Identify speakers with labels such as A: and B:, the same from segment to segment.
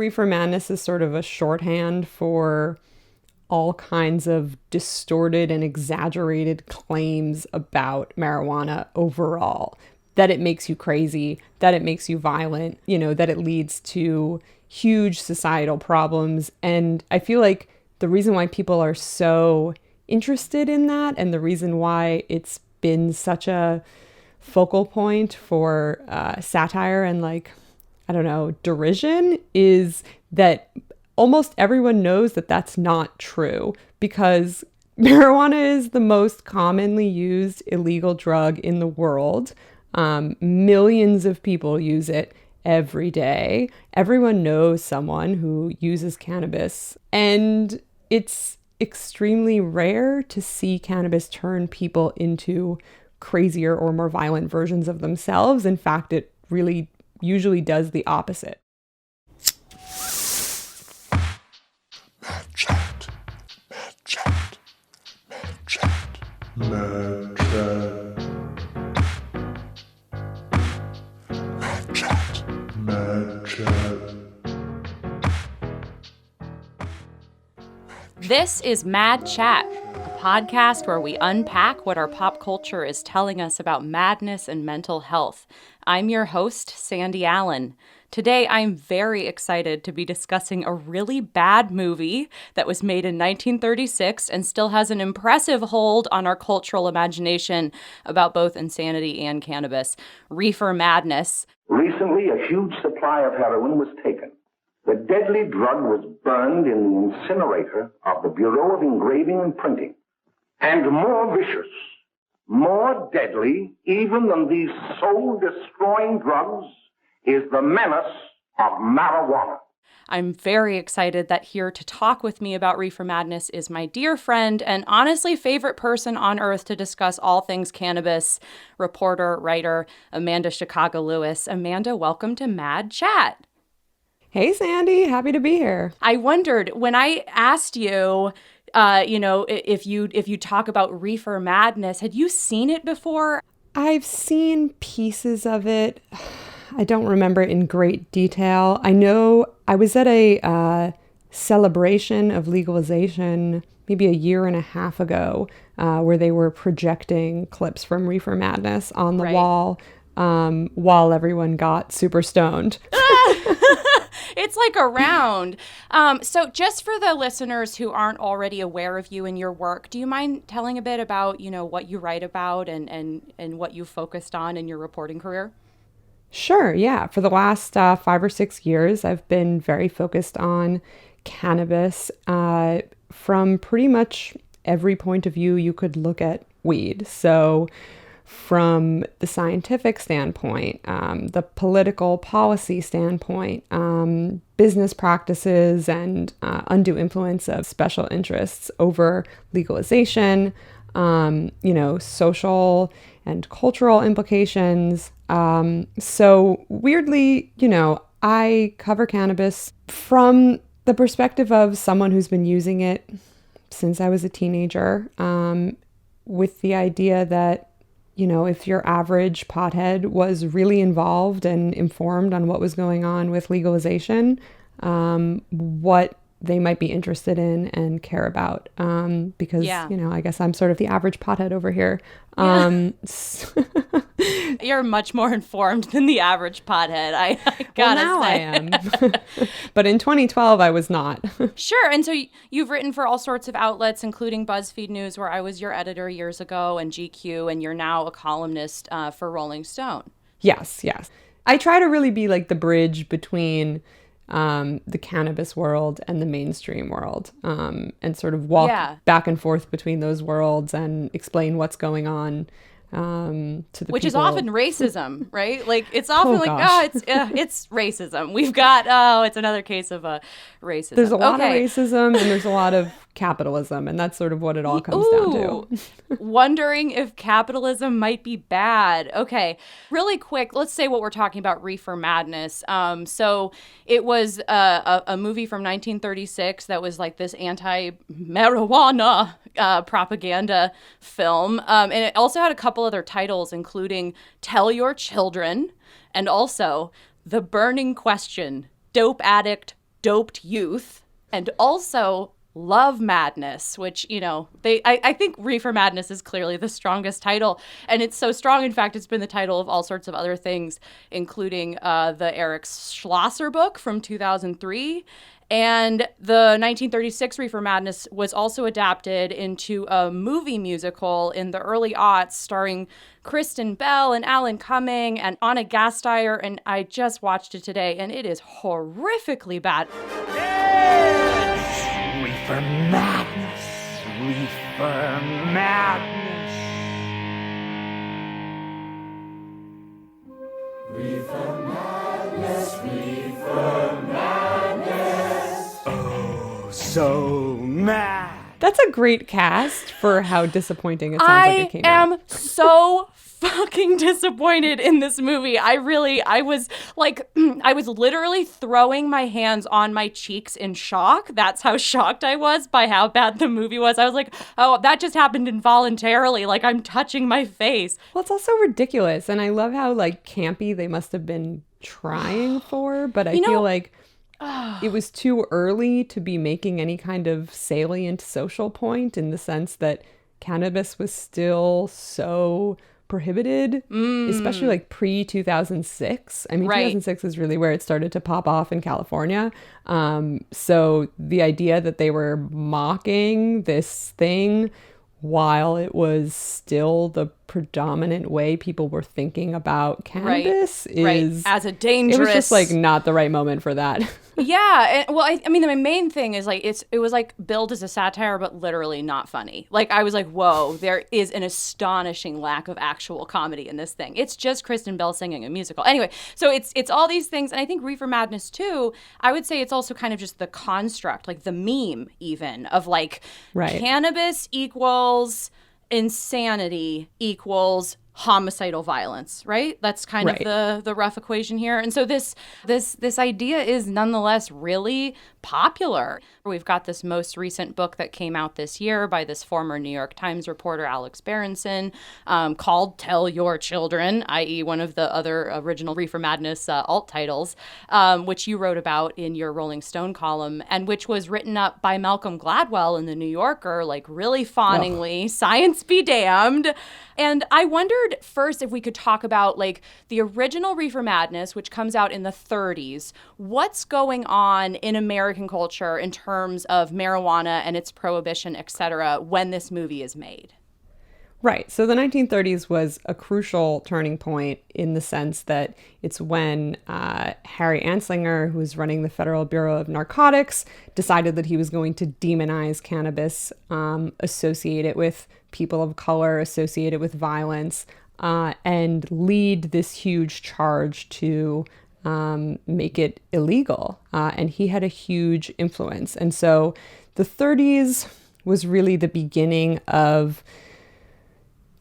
A: Reefer Madness is sort of a shorthand for all kinds of distorted and exaggerated claims about marijuana overall. That it makes you crazy, that it makes you violent, that it leads to huge societal problems. And I feel like the reason why people are so interested in that, and the reason why it's been such a focal point for satire and derision, is that almost everyone knows that that's not true, because marijuana is the most commonly used illegal drug in the world. Millions of people use it every day. Everyone knows someone who uses cannabis, and it's extremely rare to see cannabis turn people into crazier or more violent versions of themselves. In fact, it really usually does the opposite.
B: Mad chat, mad chat, mad chat, mad chat, mad chat, mad chat.
C: This is Mad Chat, a podcast where we unpack what our pop culture is telling us about madness and mental health. I'm your host, Sandy Allen. Today, I'm very excited to be discussing a really bad movie that was made in 1936 and still has an impressive hold on our cultural imagination about both insanity and cannabis. Reefer Madness.
D: Recently, a huge supply of heroin was taken. The deadly drug was burned in the incinerator of the Bureau of Engraving and Printing. And more vicious, more deadly, even than these soul-destroying drugs, is the menace of marijuana.
C: I'm very excited that here to talk with me about Reefer Madness is my dear friend and honestly favorite person on earth to discuss all things cannabis, reporter, writer, Amanda Chicago Lewis. Amanda, welcome to Mad Chat.
A: Hey, Sandy. Happy to be here.
C: I wondered when I asked you, if you talk about Reefer Madness, had you seen it before?
A: I've seen pieces of it. I don't remember it in great detail. I know I was at a celebration of legalization maybe a year and a half ago where they were projecting clips from Reefer Madness on the wall while everyone got super stoned.
C: It's like around. So just for the listeners who aren't already aware of you and your work, do you mind telling a bit about, what you write about and what you focused on in your reporting career?
A: Sure, yeah. For the last 5 or 6 years, I've been very focused on cannabis from pretty much every point of view you could look at weed. So from the scientific standpoint, the political policy standpoint, business practices and undue influence of special interests over legalization, social and cultural implications. So weirdly, I cover cannabis from the perspective of someone who's been using it since I was a teenager, with the idea that if your average pothead was really involved and informed on what was going on with legalization, what they might be interested in and care about. Because, I guess I'm sort of the average pothead over here.
C: You're much more informed than the average pothead, I gotta
A: now
C: say.
A: I am. But in 2012, I was not.
C: Sure. And so you've written for all sorts of outlets, including BuzzFeed News, where I was your editor years ago, and GQ, and you're now a columnist for Rolling Stone.
A: Yes. I try to really be like the bridge between the cannabis world and the mainstream world, and sort of walk back and forth between those worlds and explain what's going on to the
C: Which
A: people.
C: is often racism, right? Like it's often it's racism. We've got it's another case of racism.
A: There's a lot of racism and there's a lot of capitalism, and that's sort of what it all comes down to.
C: Wondering if capitalism might be bad. Okay, really quick, let's say what we're talking about, Reefer Madness. So it was a movie from 1936 that was like this anti-marijuana propaganda film. And it also had a couple other titles, including Tell Your Children and also The Burning Question, Dope Addict, doped youth, and also love madness, which, you know, I think Reefer Madness is clearly the strongest title. And it's so strong, in fact, it's been the title of all sorts of other things, including the Eric Schlosser book from 2003. And the 1936 Reefer Madness was also adapted into a movie musical in the early aughts starring Kristen Bell and Alan Cumming and Anna Gasteyer. And I just watched it today, and it is horrifically bad.
E: Reefer Madness! Reefer Madness! Reefer Madness! Reefer Madness! Oh, so mad!
A: That's a great cast for how disappointing it sounds like it came out.
C: I am so fucking disappointed in this movie. I was literally throwing my hands on my cheeks in shock. That's how shocked I was by how bad the movie was. I was like, oh, that just happened involuntarily. Like, I'm touching my face.
A: Well, it's also ridiculous. And I love how, like, campy they must have been trying for. But I feel like it was too early to be making any kind of salient social point, in the sense that cannabis was still so prohibited, especially like pre-2006. I mean,
C: Right.
A: 2006 is really where it started to pop off in California. So the idea that they were mocking this thing while it was still the predominant way people were thinking about cannabis is
C: as a dangerous.
A: It was just like not the right moment for that.
C: Yeah, well, I mean, my main thing is like it was like billed as a satire, but literally not funny. Like, I was like, whoa, there is an astonishing lack of actual comedy in this thing. It's just Kristen Bell singing a musical. Anyway, so it's all these things, and I think Reefer Madness too. I would say it's also kind of just the construct, like the meme even of like cannabis equals insanity equals homicidal violence, right? That's kind of the rough equation here. And so this idea is nonetheless really popular. We've got this most recent book that came out this year by this former New York Times reporter, Alex Berenson, called Tell Your Children, i.e. one of the other original Reefer Madness alt titles, which you wrote about in your Rolling Stone column, and which was written up by Malcolm Gladwell in The New Yorker, like really fawningly, science be damned. And I wondered first if we could talk about like the original Reefer Madness, which comes out in the 30s. What's going on in American culture in terms of marijuana and its prohibition, et cetera, when this movie is made?
A: Right. So the 1930s was a crucial turning point in the sense that it's when Harry Anslinger, who was running the Federal Bureau of Narcotics, decided that he was going to demonize cannabis, associate it with people of color, associate it with violence, and lead this huge charge to make it illegal. And he had a huge influence. And so the 30s was really the beginning of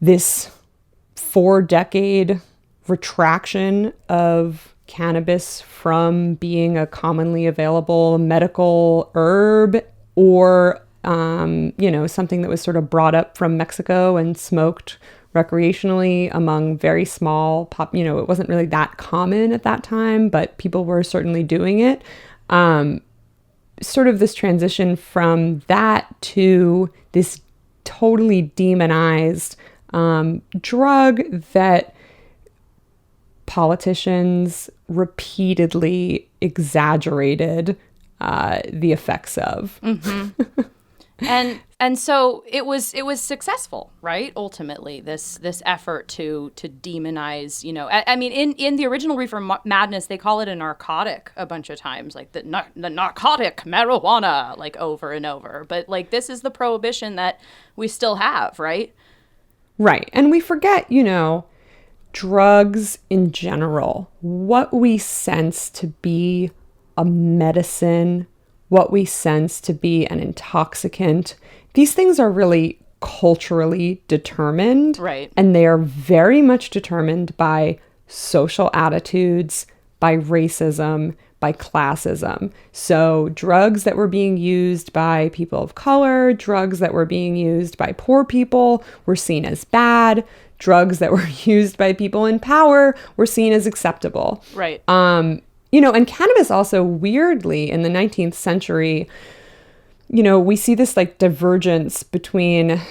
A: this 4-decade retraction of cannabis from being a commonly available medical herb or, something that was sort of brought up from Mexico and smoked recreationally among very small it wasn't really that common at that time, but people were certainly doing it. Sort of this transition from that to this totally demonized drug that politicians repeatedly exaggerated the effects of.
C: Mm-hmm. And so it was successful, right? Ultimately, this effort to demonize, I mean, in the original Reefer Madness, they call it a narcotic a bunch of times, like the narcotic marijuana, like over and over. But like this is the prohibition that we still have, right?
A: Right. And we forget, drugs in general, what we sense to be a medicine, what we sense to be an intoxicant. These things are really culturally determined.
C: Right.
A: And they are very much determined by social attitudes, by racism, by classism. So drugs that were being used by people of color, drugs that were being used by poor people were seen as bad. Drugs that were used by people in power were seen as acceptable.
C: Right.
A: And cannabis also weirdly in the 19th century, we see this like divergence between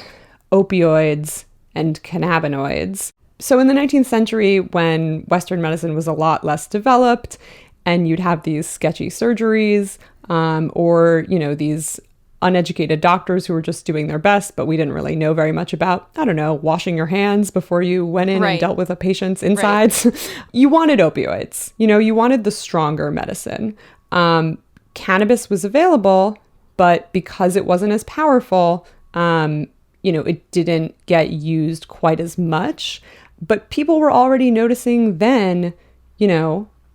A: opioids and cannabinoids. So in the 19th century, when Western medicine was a lot less developed and you'd have these sketchy surgeries or, these uneducated doctors who were just doing their best, but we didn't really know very much about, I don't know, washing your hands before you went in and dealt with a patient's insides. Right. You wanted opioids, you wanted the stronger medicine. Cannabis was available, but because it wasn't as powerful, it didn't get used quite as much. But people were already noticing then,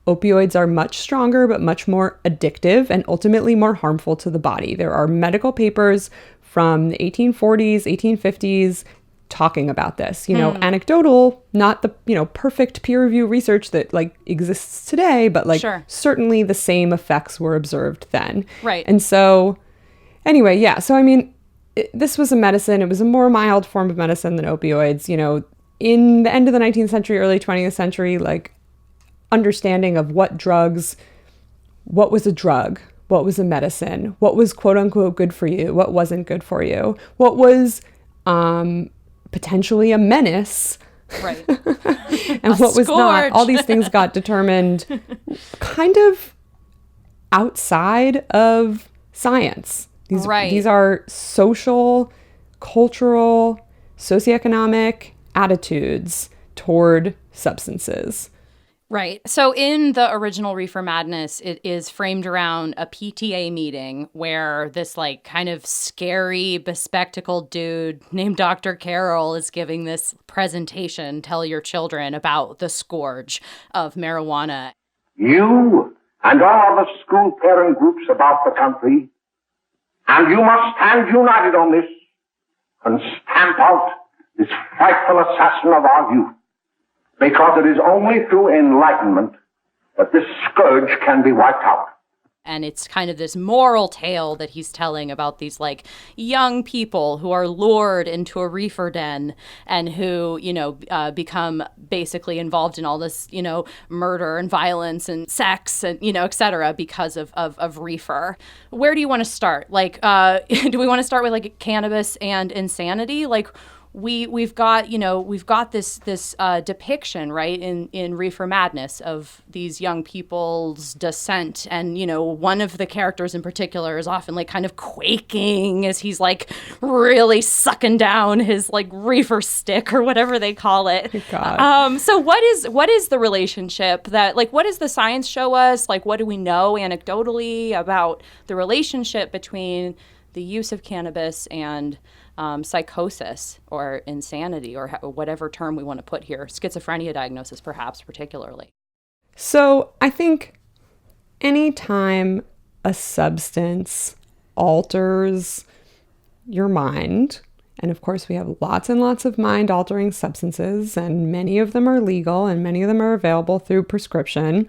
A: opioids are much stronger, but much more addictive and ultimately more harmful to the body. There are medical papers from the 1840s, 1850s talking about this, anecdotal, not the, perfect peer review research that like exists today, but like certainly the same effects were observed then.
C: Right.
A: And so anyway, yeah. So, this was a medicine. It was a more mild form of medicine than opioids, in the end of the 19th century, early 20th century, like understanding of what was a drug, what was a medicine, what was quote unquote good for you, what wasn't good for you, what was potentially a menace,
C: right,
A: and what was not. All these things got determined kind of outside of science. These are social, cultural, socioeconomic attitudes toward substances.
C: Right. So in the original Reefer Madness, it is framed around a PTA meeting where this like kind of scary, bespectacled dude named Dr. Carroll is giving this presentation, tell your children about the scourge of marijuana.
D: You and all the school parent groups about the country, and you must stand united on this and stamp out this frightful assassin of our youth. Because it is only through enlightenment that this scourge can be wiped out.
C: And it's kind of this moral tale that he's telling about these like young people who are lured into a reefer den and who, become basically involved in all this, murder and violence and sex and, et cetera, because of reefer. Where do you want to start? Like, do we want to start with like cannabis and insanity? Like, we've got this depiction, right, in Reefer Madness of these young people's descent, and one of the characters in particular is often like kind of quaking as he's like really sucking down his like reefer stick or whatever they call it.
A: God.
C: So what is the relationship that like what does the science show us? Like what do we know anecdotally about the relationship between the use of cannabis and psychosis or insanity or whatever term we want to put here, schizophrenia diagnosis perhaps particularly?
A: So I think anytime a substance alters your mind, and of course we have lots and lots of mind-altering substances, and many of them are legal and many of them are available through prescription,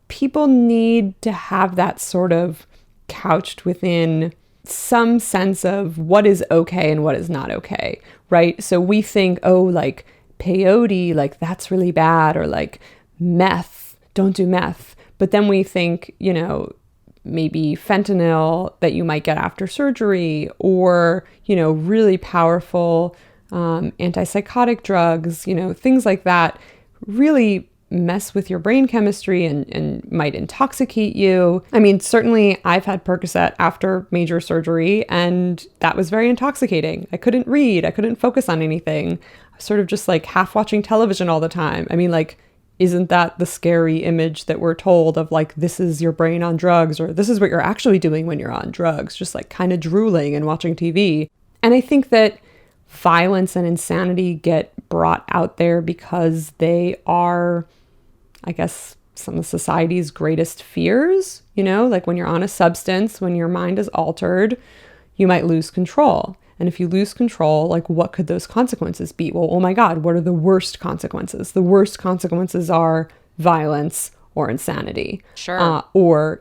A: people need to have that sort of couched within some sense of what is okay and what is not okay, right? So we think, oh, like peyote, like that's really bad, or like meth, don't do meth. But then we think, maybe fentanyl that you might get after surgery, or, really powerful antipsychotic drugs, things like that really mess with your brain chemistry and might intoxicate you. I mean, certainly I've had Percocet after major surgery, and that was very intoxicating. I couldn't read. I couldn't focus on anything. I was sort of just like half watching television all the time. I mean, like, isn't that the scary image that we're told of like, this is your brain on drugs, or this is what you're actually doing when you're on drugs, just like kind of drooling and watching TV. And I think that violence and insanity get brought out there because they are, I guess, some of society's greatest fears. Like when you're on a substance, when your mind is altered, you might lose control. And if you lose control, like what could those consequences be? Well, oh my God, what are the worst consequences? The worst consequences are violence or insanity.
C: Sure.
A: Or,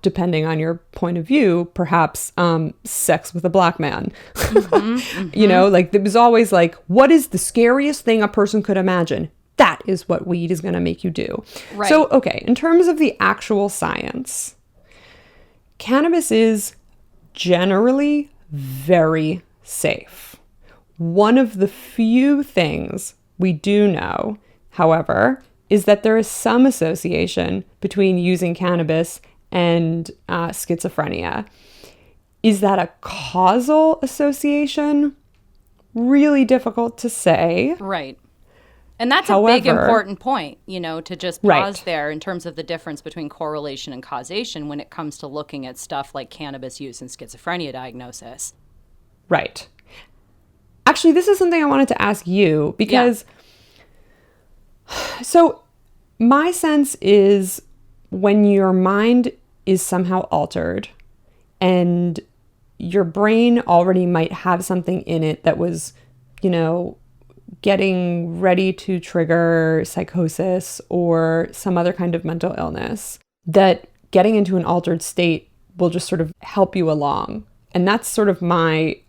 A: depending on your point of view, perhaps sex with a black man. Mm-hmm. Like it was always like, what is the scariest thing a person could imagine? that is what weed is going to make you do.
C: Right.
A: So, okay, in terms of the actual science, cannabis is generally very safe. One of the few things we do know, however, is that there is some association between using cannabis and schizophrenia. Is that a causal association? Really difficult to say.
C: Right. And that's
A: However,
C: a big important point, to just pause
A: Right.
C: there in terms of the difference between correlation and causation when it comes to looking at stuff like cannabis use and schizophrenia diagnosis.
A: Right. Actually, this is something I wanted to ask you because, so my sense is when your mind is somehow altered and your brain already might have something in it that was, getting ready to trigger psychosis or some other kind of mental illness, that getting into an altered state will just sort of help you along. And that's sort of my,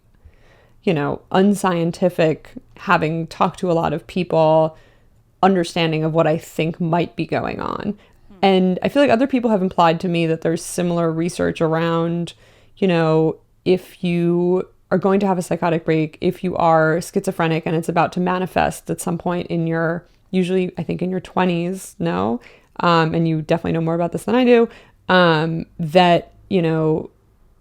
A: unscientific, having talked to a lot of people, understanding of what I think might be going on. And I feel like other people have implied to me that there's similar research around, if you are going to have a psychotic break, if you are schizophrenic and it's about to manifest at some point in usually I think in your 20s, no? And you definitely know more about this than I do, that,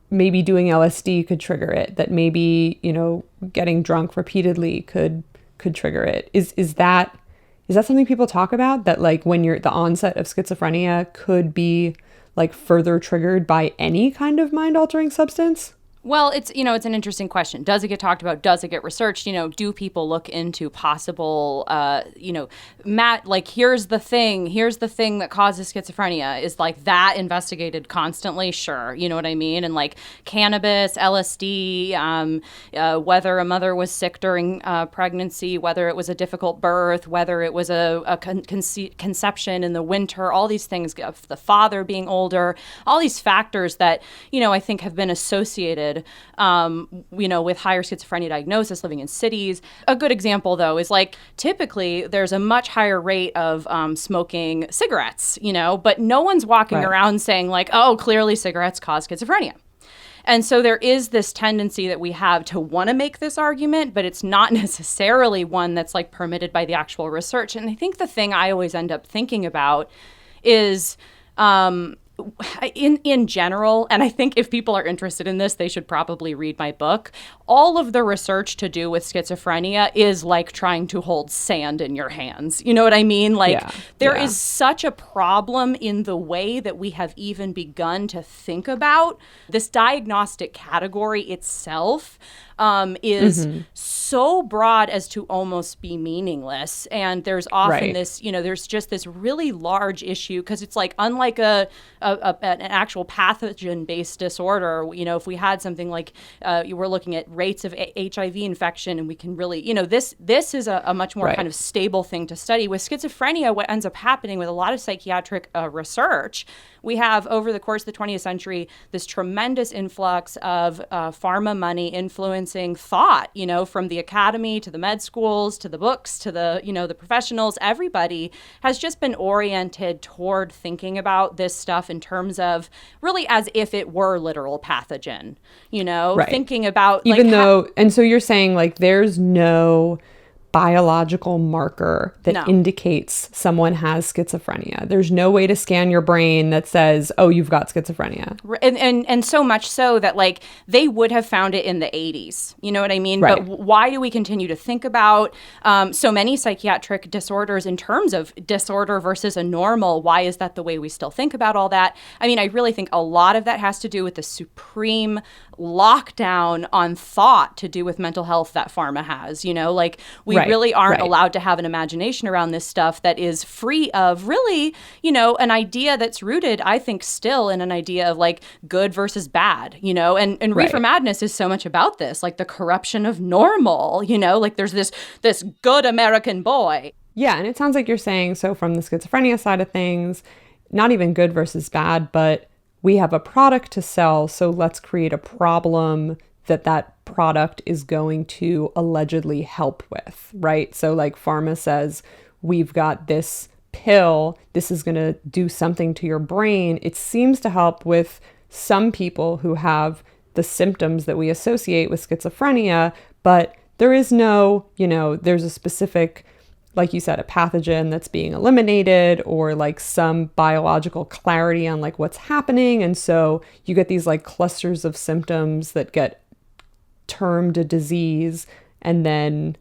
A: maybe doing LSD could trigger it, that maybe, getting drunk repeatedly could trigger it. Is that something people talk about, that like when the onset of schizophrenia could be like further triggered by any kind of mind altering substance?
C: Well, it's an interesting question. Does it get talked about? Does it get researched? Do people look into possible, like here's the thing that causes schizophrenia? Is like that investigated constantly? Sure. You know what I mean? And like cannabis, LSD, whether a mother was sick during pregnancy, whether it was a difficult birth, whether it was a conception in the winter, all these things, the father being older, all these factors that, I think have been associated with higher schizophrenia diagnosis living in cities. A good example, though, is like typically there's a much higher rate of smoking cigarettes, but no one's walking around saying like, oh, clearly cigarettes cause schizophrenia. And so there is this tendency that we have to want to make this argument, but it's not necessarily one that's like permitted by the actual research. And I think the thing I always end up thinking about is in general, and I think if people are interested in this, they should probably read my book. All of the research to do with schizophrenia is like trying to hold sand in your hands. You know what I mean? Like there is such a problem in the way that we have even begun to think about this diagnostic category itself. Is so broad as to almost be meaningless. And there's often this, there's just this really large issue because it's like, unlike an actual pathogen-based disorder, if we had something like, you were looking at rates of HIV infection and we can really, this is a much more kind of stable thing to study. With schizophrenia, what ends up happening with a lot of psychiatric research, we have over the course of the 20th century, this tremendous influx of pharma money influencing thought, from the academy to the med schools, to the books, to the, the professionals. Everybody has just been oriented toward thinking about this stuff in terms of really as if it were literal pathogen, thinking about
A: even though, and so you're saying like there's no biological marker that indicates someone has schizophrenia. There's no way to scan your brain that says, oh, you've got schizophrenia.
C: And so much so that like they would have found it in the 80s. You know what I mean?
A: Right.
C: But why do we continue to think about so many psychiatric disorders in terms of disorder versus a normal? Why is that the way we still think about all that? I mean, I really think a lot of that has to do with the supreme lockdown on thought to do with mental health that pharma has. Like we really aren't allowed to have an imagination around this stuff that is free of really, an idea that's rooted, I think, still in an idea of like good versus bad, and Reefer Madness is so much about this, like the corruption of normal, like there's this good American boy.
A: Yeah. And it sounds like you're saying, so from the schizophrenia side of things, not even good versus bad, but we have a product to sell, so let's create a problem that product is going to allegedly help with, right? So like pharma says, we've got this pill, this is going to do something to your brain. It seems to help with some people who have the symptoms that we associate with schizophrenia, but there is no, there's a specific, like you said, a pathogen that's being eliminated, or like some biological clarity on like what's happening. And so you get these like clusters of symptoms that get termed a disease. And then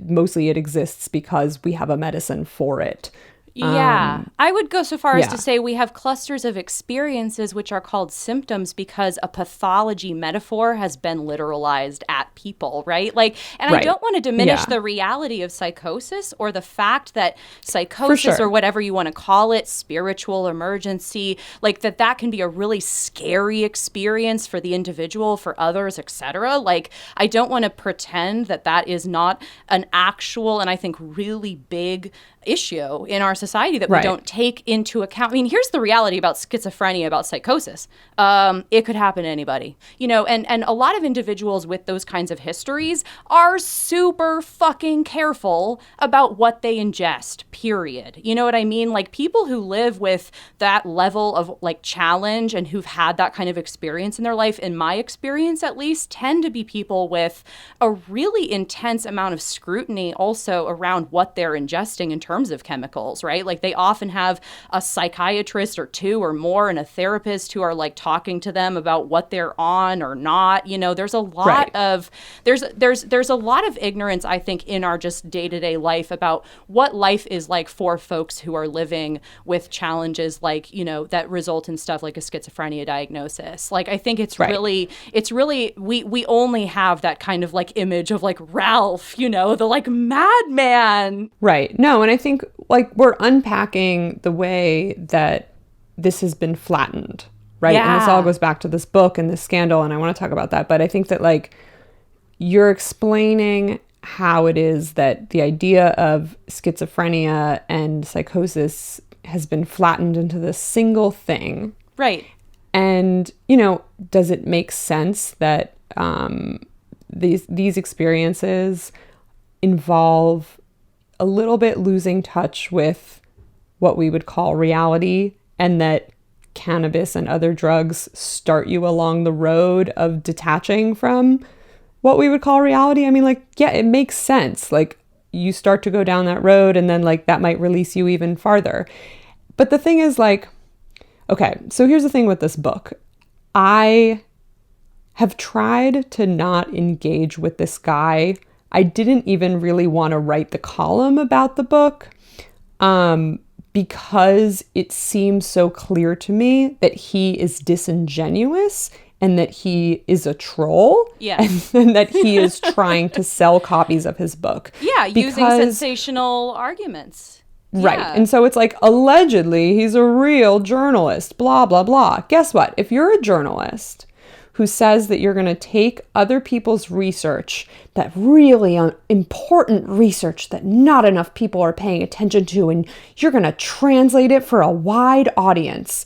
A: mostly it exists because we have a medicine for it.
C: Yeah, I would go so far as
A: yeah.
C: to say we have clusters of experiences which are called symptoms because a pathology metaphor has been literalized at people, right? Like, and
A: Right.
C: I don't want to diminish
A: Yeah.
C: the reality of psychosis or the fact that psychosis
A: sure.
C: or whatever you want to call it, spiritual emergency, like that can be a really scary experience for the individual, for others, etc. Like, I don't want to pretend that that is not an actual and I think really big issue in our society that we
A: Right.
C: don't take into account. I mean, here's the reality about schizophrenia, about psychosis. It could happen to anybody, and a lot of individuals with those kinds of histories are super fucking careful about what they ingest, period. You know what I mean? Like, people who live with that level of like challenge and who've had that kind of experience in their life, in my experience at least, tend to be people with a really intense amount of scrutiny also around what they're ingesting in terms of chemicals, right? Like, they often have a psychiatrist or two or more and a therapist who are like talking to them about what they're on or not. There's a lot
A: Right.
C: of there's a lot of ignorance, I think, in our just day-to-day life about what life is like for folks who are living with challenges like, that result in stuff like a schizophrenia diagnosis. Like, I think it's
A: Right.
C: really we only have that kind of like image of like Ralph, the like madman.
A: Right. No, and I think like we're unpacking the way that this has been flattened, right? And this
C: Yeah.
A: all goes back to this book and this scandal, and I want to talk about that. But I think that like you're explaining how it is that the idea of schizophrenia and psychosis has been flattened into this single thing.
C: Right.
A: And, does it make sense that these experiences involve a little bit losing touch with what we would call reality, and that cannabis and other drugs start you along the road of detaching from what we would call reality? I mean, like, yeah, it makes sense. Like, you start to go down that road, and then like that might release you even farther. But the thing is, like, okay, so here's the thing with this book. I have tried to not engage with this guy. I didn't even really want to write the column about the book because it seems so clear to me that he is disingenuous and that he is a troll.
C: Yes.
A: And that he is trying to sell copies of his book.
C: Yeah, using
A: Because-
C: sensational arguments.
A: Right.
C: Yeah.
A: And so it's like, allegedly, he's a real journalist, blah, blah, blah. Guess what? If you're a journalist who says that you're going to take other people's research, that really important research that not enough people are paying attention to, and you're going to translate it for a wide audience.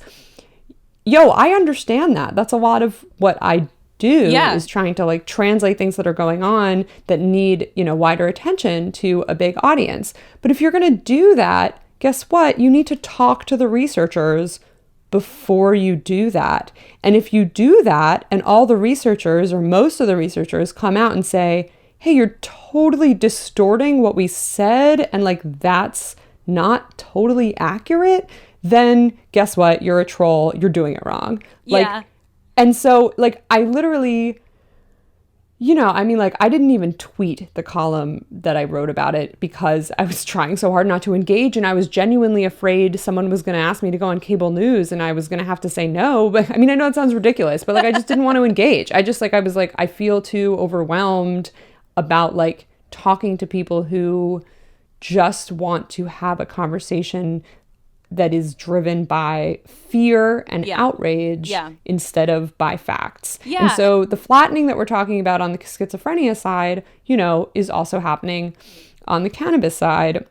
A: Yo, I understand that. That's a lot of what I do,
C: Yeah.
A: is trying to like translate things that are going on that need, wider attention to a big audience. But if you're going to do that, guess what? You need to talk to the researchers before you do that. And if you do that and all the researchers or most of the researchers come out and say, hey, you're totally distorting what we said, and like that's not totally accurate, then guess what? You're a troll. You're doing it wrong.
C: Yeah.
A: And so, like, I literally, I didn't even tweet the column that I wrote about it because I was trying so hard not to engage, and I was genuinely afraid someone was going to ask me to go on cable news and I was going to have to say no. But I know it sounds ridiculous, but like, I just didn't want to engage. I was like, I feel too overwhelmed about like talking to people who just want to have a conversation that is driven by fear and outrage instead of by facts.
C: Yeah.
A: And so the flattening that we're talking about on the schizophrenia side, is also happening on the cannabis side.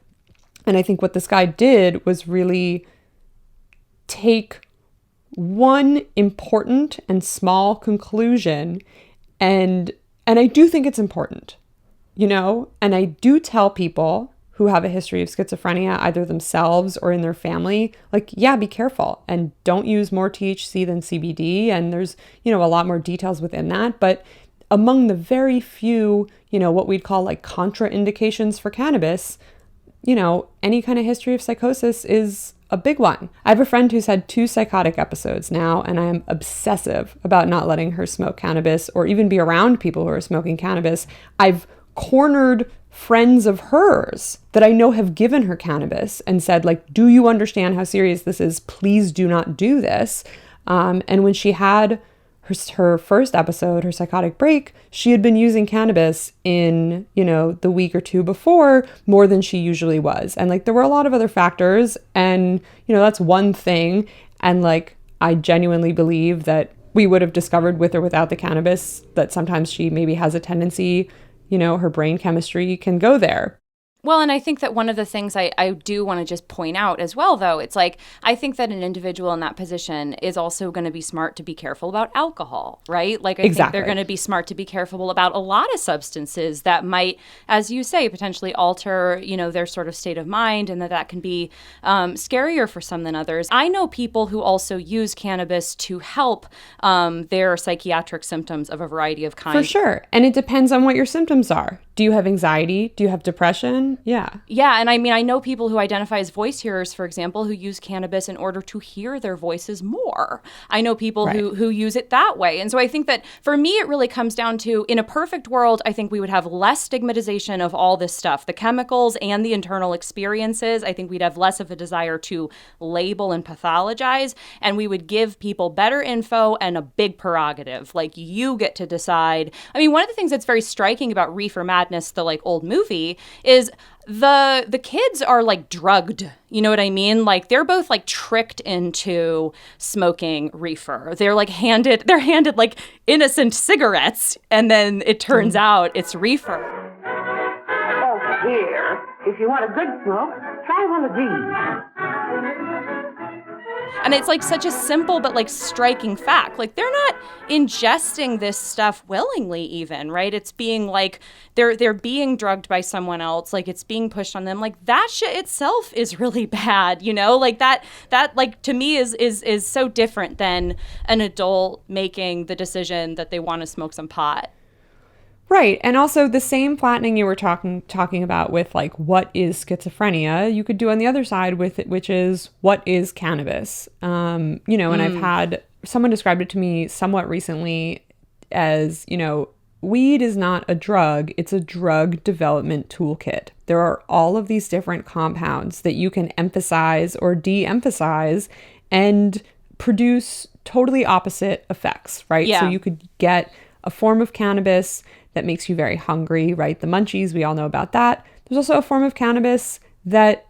A: And I think what this guy did was really take one important and small conclusion, and I do think it's important, and I do tell people who have a history of schizophrenia, either themselves or in their family, like, yeah, be careful and don't use more THC than CBD. And there's, a lot more details within that. But among the very few, what we'd call like contraindications for cannabis, any kind of history of psychosis is a big one. I have a friend who's had 2 psychotic episodes now, and I am obsessive about not letting her smoke cannabis or even be around people who are smoking cannabis. I've cornered friends of hers that I know have given her cannabis and said, like, do you understand how serious this is? Please do not do this. And when she had her first episode, her psychotic break, she had been using cannabis in, the week or 2 before more than she usually was. And like, there were a lot of other factors, and, that's one thing. And like, I genuinely believe that we would have discovered with or without the cannabis that sometimes she maybe has a tendency, her brain chemistry can go there.
C: Well, and I think that one of the things I do want to just point out as well, though, it's like, I think that an individual in that position is also going to be smart to be careful about alcohol, right? Like, I think they're going to be smart to be careful about a lot of substances that might, as you say, potentially alter, their sort of state of mind, and that can be scarier for some than others. I know people who also use cannabis to help their psychiatric symptoms of a variety of kinds.
A: For sure. And it depends on what your symptoms are. Do you have anxiety? Do you have depression? Yeah.
C: Yeah. And I mean, I know people who identify as voice hearers, for example, who use cannabis in order to hear their voices more. I know people who use it that way. And so I think that for me, it really comes down to, in a perfect world, I think we would have less stigmatization of all this stuff, the chemicals and the internal experiences. I think we'd have less of a desire to label and pathologize, and we would give people better info and a big prerogative. Like, you get to decide. I mean, one of the things that's very striking about Reefer Madness, the like old movie, is the kids are like drugged. You know what I mean? Like, they're both like tricked into smoking reefer. They're handed like innocent cigarettes, and then it turns out it's reefer.
F: Oh, here. If you want a good smoke, try one of these.
C: And it's like such a simple but like striking fact. Like, they're not ingesting this stuff willingly even, right? It's being like they're being drugged by someone else. Like, it's being pushed on them. Like, that shit itself is really bad, Like that like to me is so different than an adult making the decision that they want to smoke some pot.
A: Right. And also the same flattening you were talking about with like, what is schizophrenia, you could do on the other side with it, which is, what is cannabis? And I've had someone described it to me somewhat recently as, weed is not a drug. It's a drug development toolkit. There are all of these different compounds that you can emphasize or de-emphasize and produce totally opposite effects, right?
C: Yeah.
A: So you could get a form of cannabis that makes you very hungry, right? The munchies, we all know about that. There's also a form of cannabis that,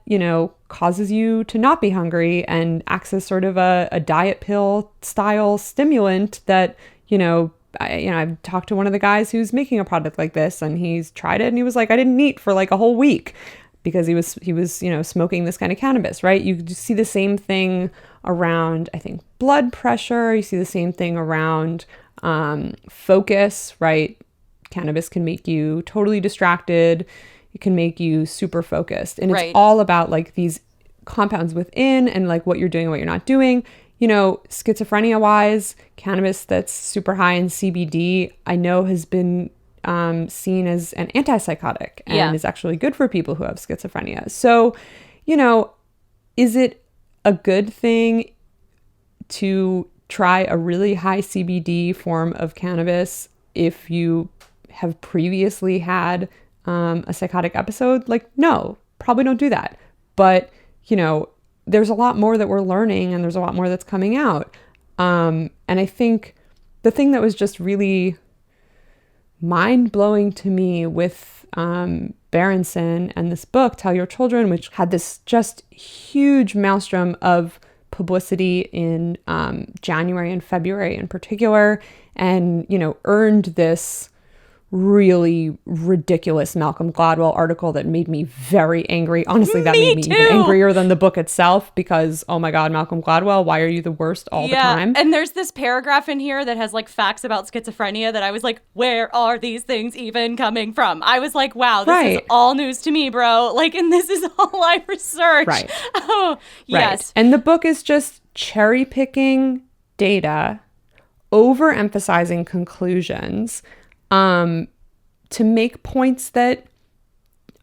A: causes you to not be hungry and acts as sort of a diet pill style stimulant that, I've talked to one of the guys who's making a product like this, and he's tried it and he was like, I didn't eat for like a whole week because he was smoking this kind of cannabis, right? You just see the same thing around, I think, blood pressure. You see the same thing around focus, right? Cannabis can make you totally distracted. It can make you super focused. And it's all about like these compounds within and like what you're doing and what you're not doing. Schizophrenia wise, cannabis that's super high in CBD, I know has been seen as an antipsychotic and is actually good for people who have schizophrenia. So, is it a good thing to try a really high CBD form of cannabis if you have previously had a psychotic episode? Like, no, probably don't do that. But, there's a lot more that we're learning and there's a lot more that's coming out. And I think the thing that was just really mind-blowing to me with Berenson and this book, Tell Your Children, which had this just huge maelstrom of publicity in January and February in particular, and, earned this really ridiculous Malcolm Gladwell article that made me very angry. Honestly, that
C: Me
A: made me
C: too.
A: even angrier than the book itself because, oh my God, Malcolm Gladwell, why are you the worst all the time?
C: And there's this paragraph in here that has like facts about schizophrenia that I was like, where are these things even coming from? I was like, wow, this is all news to me, bro. Like, and this is all I researched.
A: Right.
C: Oh, yes.
A: And the book is just cherry picking data, overemphasizing conclusions, to make points that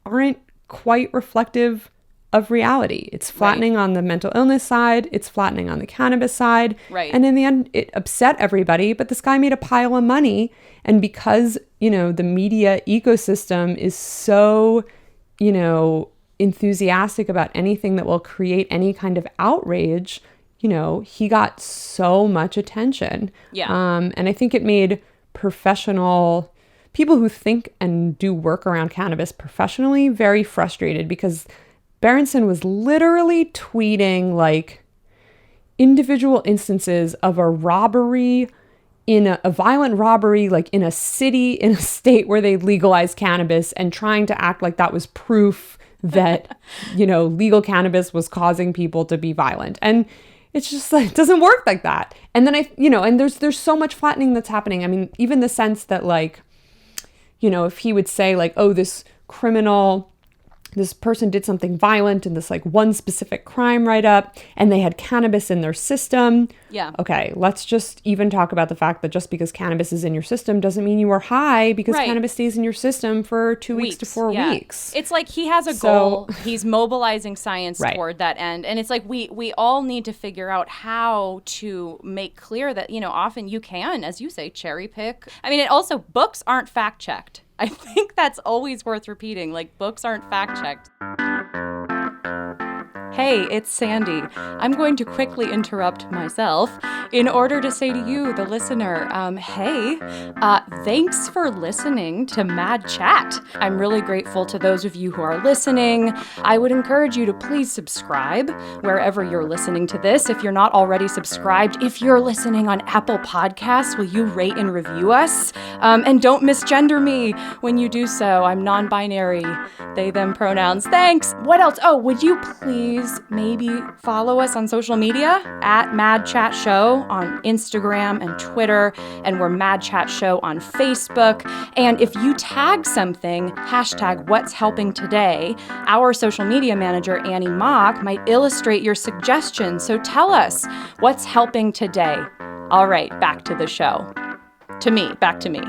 A: aren't quite reflective of reality. It's flattening on the mental illness side. It's flattening on the cannabis side.
C: Right.
A: And in the end, it upset everybody. But this guy made a pile of money. And because, the media ecosystem is so, enthusiastic about anything that will create any kind of outrage, he got so much attention.
C: Yeah.
A: And I think it made people who think and do work around cannabis professionally very frustrated because Berenson was literally tweeting like individual instances of a robbery a violent robbery, like in a city, in a state where they legalized cannabis and trying to act like that was proof that, legal cannabis was causing people to be violent. And it's just like, it doesn't work like that. And then and there's so much flattening that's happening. I mean, even the sense that like, if he would say like, oh, this person did something violent in this like one specific crime write-up and they had cannabis in their system.
C: Yeah.
A: Okay, let's just even talk about the fact that just because cannabis is in your system doesn't mean you are high because cannabis stays in your system for 2 weeks to 4 weeks.
C: It's like he has a goal. He's mobilizing science toward that end. And it's like we all need to figure out how to make clear that, often you can, as you say, cherry pick. I mean, also books aren't fact checked. I think that's always worth repeating. Like, books aren't fact-checked. Hey, it's Sandy. I'm going to quickly interrupt myself in order to say to you, the listener, thanks for listening to Mad Chat. I'm really grateful to those of you who are listening. I would encourage you to please subscribe wherever you're listening to this. If you're not already subscribed, if you're listening on Apple Podcasts, will you rate and review us? And don't misgender me when you do so. I'm non-binary, they, them pronouns. Thanks. What else? Oh, would you please maybe follow us on social media at Mad Chat Show on Instagram and Twitter, and we're Mad Chat Show on Facebook. And if you tag something, hashtag What's Helping Today, our social media manager, Annie Mock, might illustrate your suggestions. So tell us what's helping today. All right, back to the show. Back to me.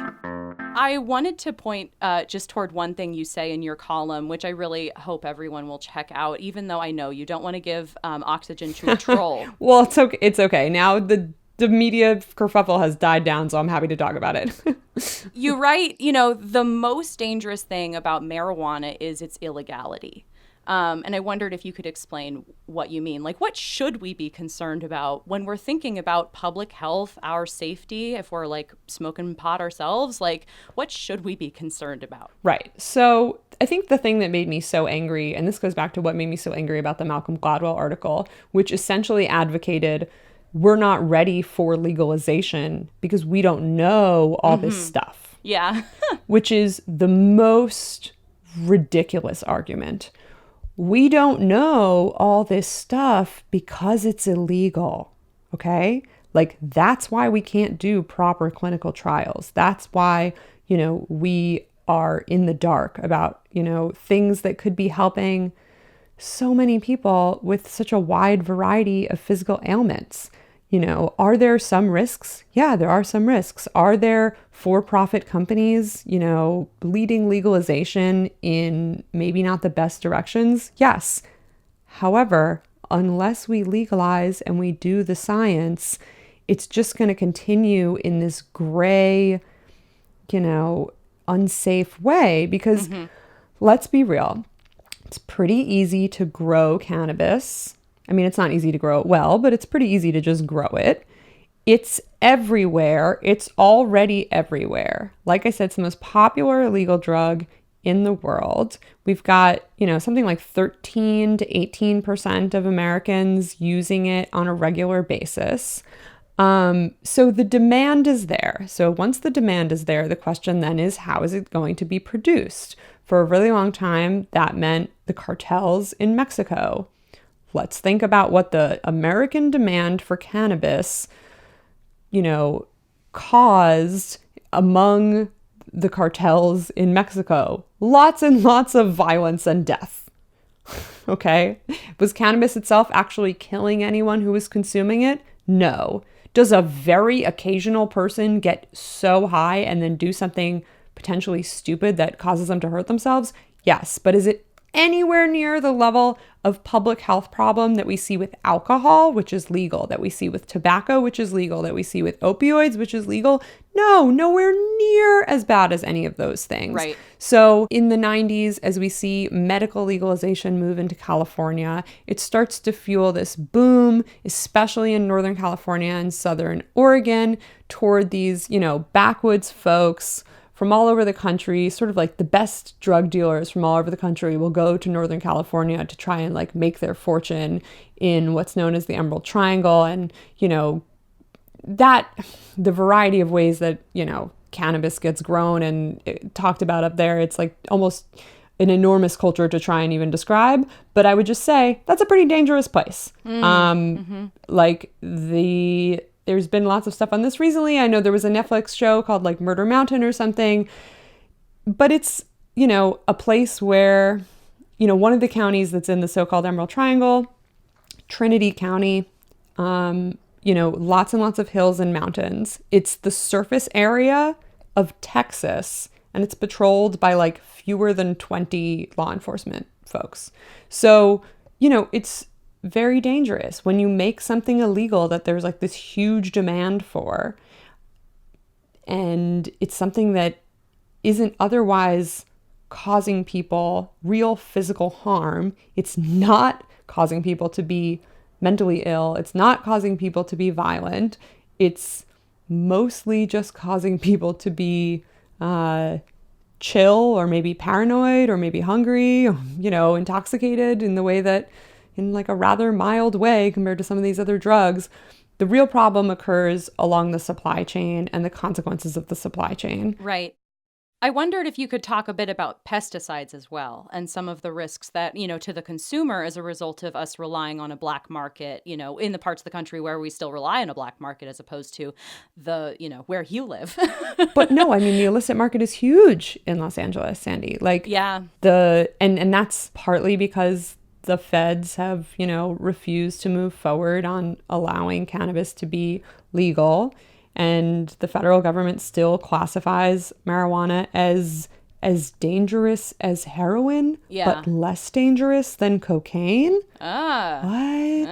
C: I wanted to point just toward one thing you say in your column, which I really hope everyone will check out, even though I know you don't want to give oxygen to a troll.
A: Well, it's okay. It's okay. Now the media kerfuffle has died down, so I'm happy to talk about it.
C: You write, the most dangerous thing about marijuana is its illegality. And I wondered if you could explain what you mean. Like, what should we be concerned about when we're thinking about public health, our safety, if we're like smoking pot ourselves? Like, what should we be concerned about?
A: Right. So I think the thing that made me so angry, and this goes back to what made me so angry about the Malcolm Gladwell article, which essentially advocated we're not ready for legalization because we don't know all this stuff.
C: Yeah.
A: Which is the most ridiculous argument. We don't know all this stuff because it's illegal, okay? Like, that's why we can't do proper clinical trials. That's why, we are in the dark about, things that could be helping so many people with such a wide variety of physical ailments. Are there some risks? Yeah, there are some risks. Are there for-profit companies, leading legalization in maybe not the best directions? Yes. However, unless we legalize and we do the science, it's just going to continue in this gray, unsafe way because let's be real. It's pretty easy to grow cannabis. I mean, it's not easy to grow it well, but it's pretty easy to just grow it. It's everywhere. It's already everywhere. Like I said, it's the most popular illegal drug in the world. We've got, something like 13 to 18% of Americans using it on a regular basis. So the demand is there. So once the demand is there, the question then is, how is it going to be produced? For a really long time, that meant the cartels in Mexico. Let's think about what the American demand for cannabis, caused among the cartels in Mexico. Lots and lots of violence and death. Okay? Was cannabis itself actually killing anyone who was consuming it? No. Does a very occasional person get so high and then do something potentially stupid that causes them to hurt themselves? Yes. But is it anywhere near the level of public health problem that we see with alcohol, which is legal, that we see with tobacco, which is legal, that we see with opioids, which is legal? No, nowhere near as bad as any of those things.
C: Right.
A: So in the 90s, as we see medical legalization move into California, it starts to fuel this boom, especially in Northern California and Southern Oregon, toward these, backwoods folks from all over the country. Sort of like the best drug dealers from all over the country will go to Northern California to try and make their fortune in what's known as the Emerald Triangle. And, that the variety of ways that, cannabis gets grown and talked about up there, it's almost an enormous culture to try and even describe. But I would just say that's a pretty dangerous place. There's been lots of stuff on this recently. I know there was a Netflix show called Murder Mountain or something, but it's, a place where, one of the counties that's in the so-called Emerald Triangle, Trinity County, lots and lots of hills and mountains. It's the surface area of Texas, and it's patrolled by fewer than 20 law enforcement folks. So, it's very dangerous when you make something illegal that there's this huge demand for, and it's something that isn't otherwise causing people real physical harm. It's not causing people to be mentally ill. It's not causing people to be violent. It's mostly just causing people to be chill, or maybe paranoid, or maybe hungry, intoxicated in the way that, in a rather mild way compared to some of these other drugs. The real problem occurs along the supply chain and the consequences of the supply chain.
C: Right. I wondered if you could talk a bit about pesticides as well, and some of the risks that, to the consumer as a result of us relying on a black market, in the parts of the country where we still rely on a black market as opposed to the, where you live.
A: But no, the illicit market is huge in Los Angeles, Sandy.
C: Yeah.
A: And that's partly because the feds have, refused to move forward on allowing cannabis to be legal. And the federal government still classifies marijuana as dangerous as heroin, but less dangerous than cocaine. What?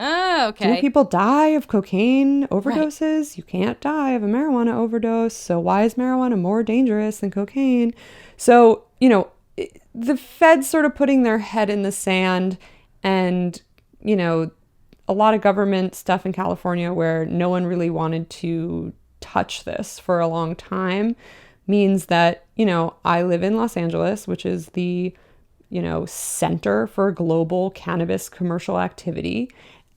C: Okay.
A: Do people die of cocaine overdoses? Right. You can't die of a marijuana overdose. So why is marijuana more dangerous than cocaine? So, the feds sort of putting their head in the sand, and, a lot of government stuff in California where no one really wanted to touch this for a long time means that, I live in Los Angeles, which is the, center for global cannabis commercial activity.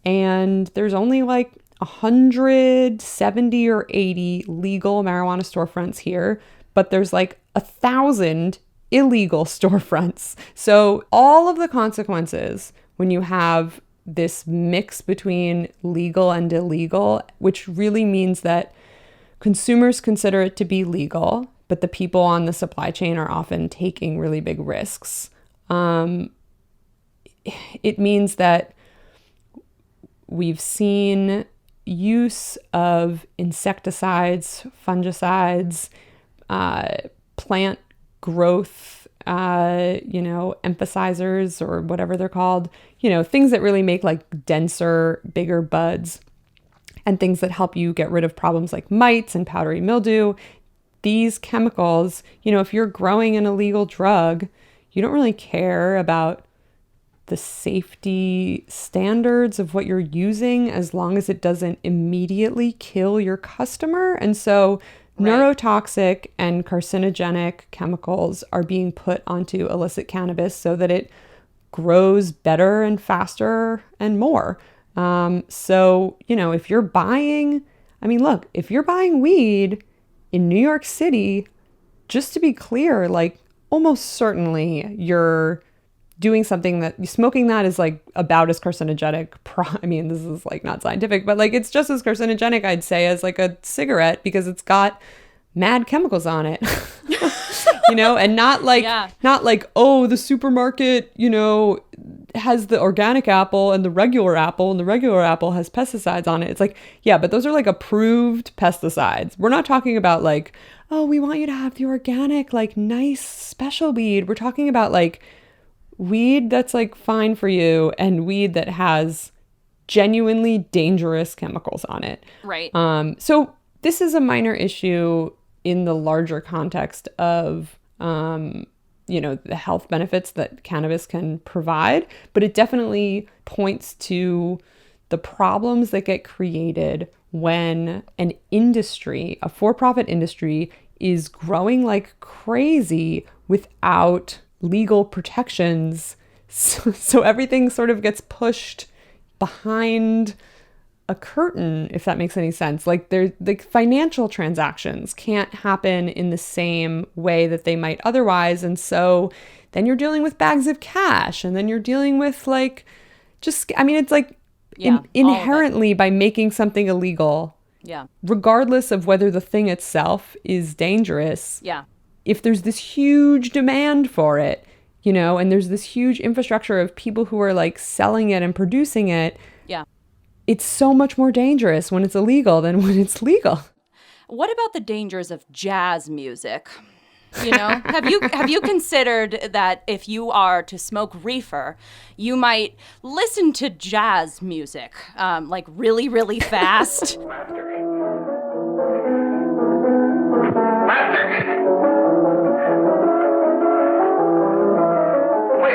A: And there's only 170 or 80 legal marijuana storefronts here, but there's 1,000 illegal storefronts. So all of the consequences when you have this mix between legal and illegal, which really means that consumers consider it to be legal, but the people on the supply chain are often taking really big risks. It means that we've seen use of insecticides, fungicides, plant growth, emphasizers, or whatever they're called, things that really make denser, bigger buds, and things that help you get rid of problems like mites and powdery mildew. These chemicals, if you're growing an illegal drug, you don't really care about the safety standards of what you're using as long as it doesn't immediately kill your customer. And so neurotoxic and carcinogenic chemicals are being put onto illicit cannabis so that it grows better and faster and more. So, if you're buying I mean, look, if you're buying weed in New York City, just to be clear, like almost certainly you're doing something that smoking that is like about as carcinogenic. I mean, this is like not scientific, but like it's just as carcinogenic, I'd say, as like a cigarette because it's got mad chemicals on it. You know, and not like, oh, the supermarket, you know, has the organic apple and the regular apple, and the regular apple has pesticides on it. It's like, yeah, but those are like approved pesticides. We're not talking about like, oh, we want you to have the organic, like nice special weed. We're talking about like weed that's like fine for you and weed that has genuinely dangerous chemicals on it.
C: Right.
A: So this is a minor issue in the larger context of, you know, the health benefits that cannabis can provide, but it definitely points to the problems that get created when an industry, a for-profit industry, is growing like crazy without legal protections. So everything sort of gets pushed behind a curtain, if that makes any sense. Like the financial transactions can't happen in the same way that they might otherwise. And so then you're dealing with bags of cash, and then you're dealing with like, just, I mean, it's like inherently by making something illegal, regardless of whether the thing itself is dangerous. If there's this huge demand for it, you know, and there's this huge infrastructure of people who are like selling it and producing it, it's so much more dangerous when it's illegal than when it's legal.
C: What about the dangers of jazz music? You know, have you considered that if you are to smoke reefer, you might listen to jazz music, like really, really fast?
D: Way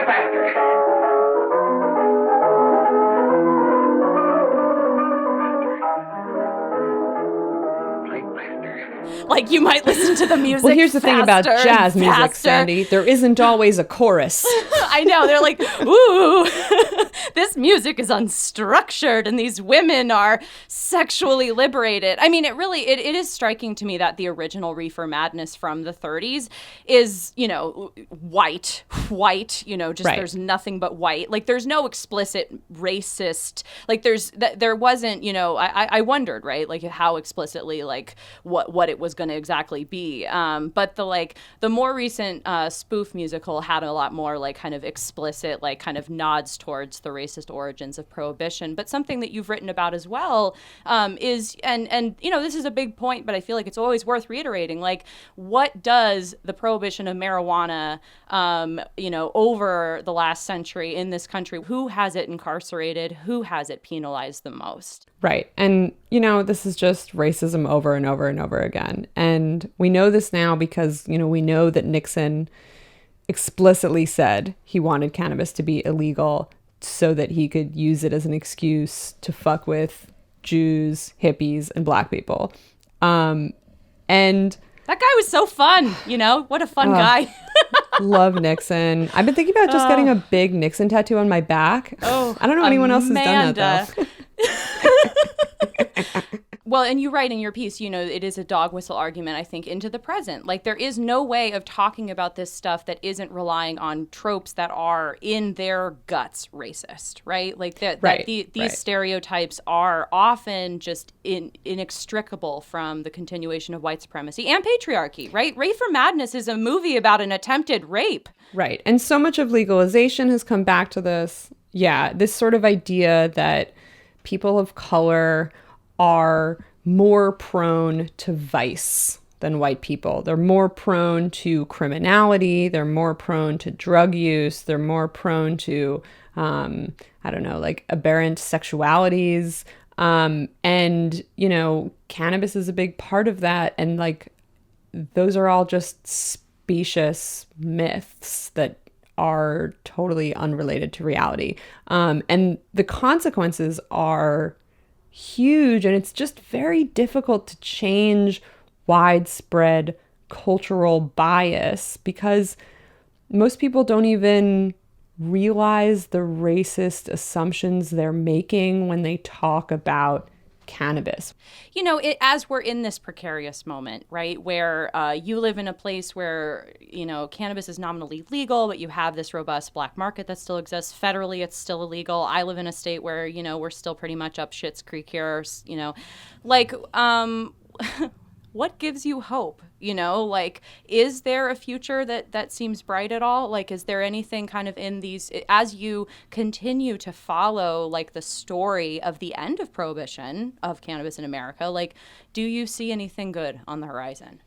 D: faster.
C: Like you might listen to the music.
A: Well, here's the thing about jazz music,
C: faster.
A: Sandy. There isn't always a chorus.
C: I know. They're like, ooh, this music is unstructured and these women are sexually liberated. I mean, it is striking to me that the original Reefer Madness from the 30s is, you know, white, you know, just there's nothing but white. Like there's no explicit racist, like there wasn't, you know, I wondered, right, like how explicitly, like what it was going to exactly be. But the more recent spoof musical had a lot more like kind of explicit, like kind of nods towards the racist origins of prohibition. But something that you've written about as well is, and you know, this is a big point, but I feel like it's always worth reiterating, like what does the prohibition of marijuana, you know, over the last century in this country, who has it incarcerated, who has it penalized the most?
A: Right. And, you know, this is just racism over and over and over again. And we know this now because, you know, we know that Nixon explicitly said he wanted cannabis to be illegal so that he could use it as an excuse to fuck with Jews, hippies, and black people. And
C: that guy was so fun, you know? What a fun guy.
A: Love Nixon. I've been thinking about just getting a big Nixon tattoo on my back. Oh, I don't know anyone else has done that, though.
C: Well, and you write in your piece, you know, it is a dog whistle argument, I think, into the present. Like, there is no way of talking about this stuff that isn't relying on tropes that are in their guts racist, right? Like, these stereotypes are often just inextricable from the continuation of white supremacy and patriarchy, right? Reefer Madness is a movie about an attempted rape.
A: Right. And so much of legalization has come back to this. Yeah, this sort of idea that people of color are more prone to vice than white people. They're more prone to criminality. They're more prone to drug use. They're more prone to, I don't know, like aberrant sexualities. And, you know, cannabis is a big part of that. And like, those are all just specious myths that are totally unrelated to reality. And the consequences are huge, and it's just very difficult to change widespread cultural bias because most people don't even realize the racist assumptions they're making when they talk about cannabis.
C: You know, as we're in this precarious moment, right, where you live in a place where, you know, cannabis is nominally legal, but you have this robust black market that still exists. Federally, it's still illegal. I live in a state where, you know, we're still pretty much up Schitt's Creek here, you know, like, what gives you hope? You know, like, is there a future that seems bright at all? Like, is there anything kind of in these, as you continue to follow, like, the story of the end of prohibition of cannabis in America, like, do you see anything good on the horizon?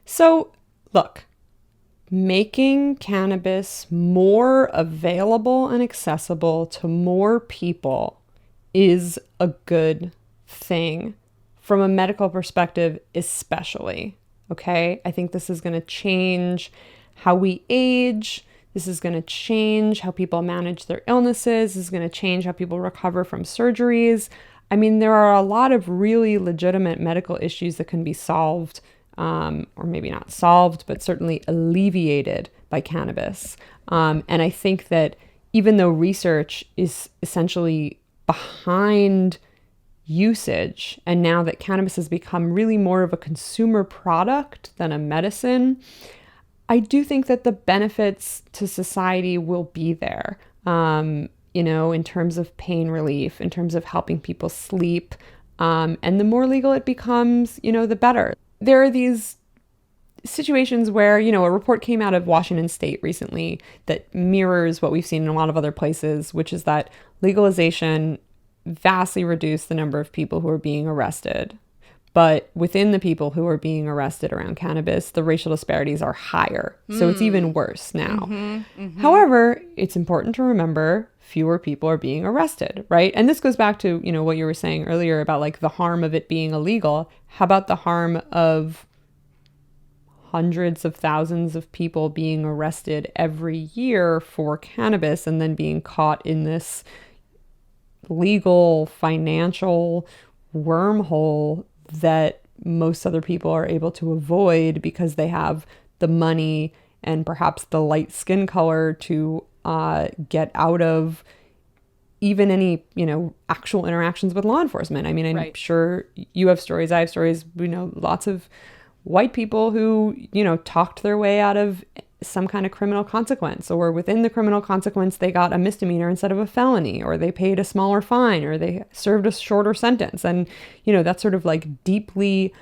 A: So, look, making cannabis more available and accessible to more people is a good thing. From a medical perspective, especially, okay? I think this is going to change how we age. This is going to change how people manage their illnesses. This is going to change how people recover from surgeries. I mean, there are a lot of really legitimate medical issues that can be solved, or maybe not solved, but certainly alleviated by cannabis. And I think that even though research is essentially behind usage, and now that cannabis has become really more of a consumer product than a medicine, I do think that the benefits to society will be there, you know, in terms of pain relief, in terms of helping people sleep. And the more legal it becomes, you know, the better. There are these situations where, you know, a report came out of Washington State recently that mirrors what we've seen in a lot of other places, which is that legalization vastly reduced the number of people who are being arrested. But within the people who are being arrested around cannabis, the racial disparities are higher. So it's even worse now. However, it's important to remember fewer people are being arrested, right? And this goes back to, you know, what you were saying earlier about like the harm of it being illegal. How about the harm of hundreds of thousands of people being arrested every year for cannabis and then being caught in this legal financial wormhole that most other people are able to avoid because they have the money and perhaps the light skin color to get out of even any, you know, actual interactions with law enforcement. I mean, I'm sure you have stories, I have stories, we know lots of white people who, you know, talked their way out of some kind of criminal consequence, or within the criminal consequence, they got a misdemeanor instead of a felony, or they paid a smaller fine, or they served a shorter sentence. And, you know, that's sort of like deeply,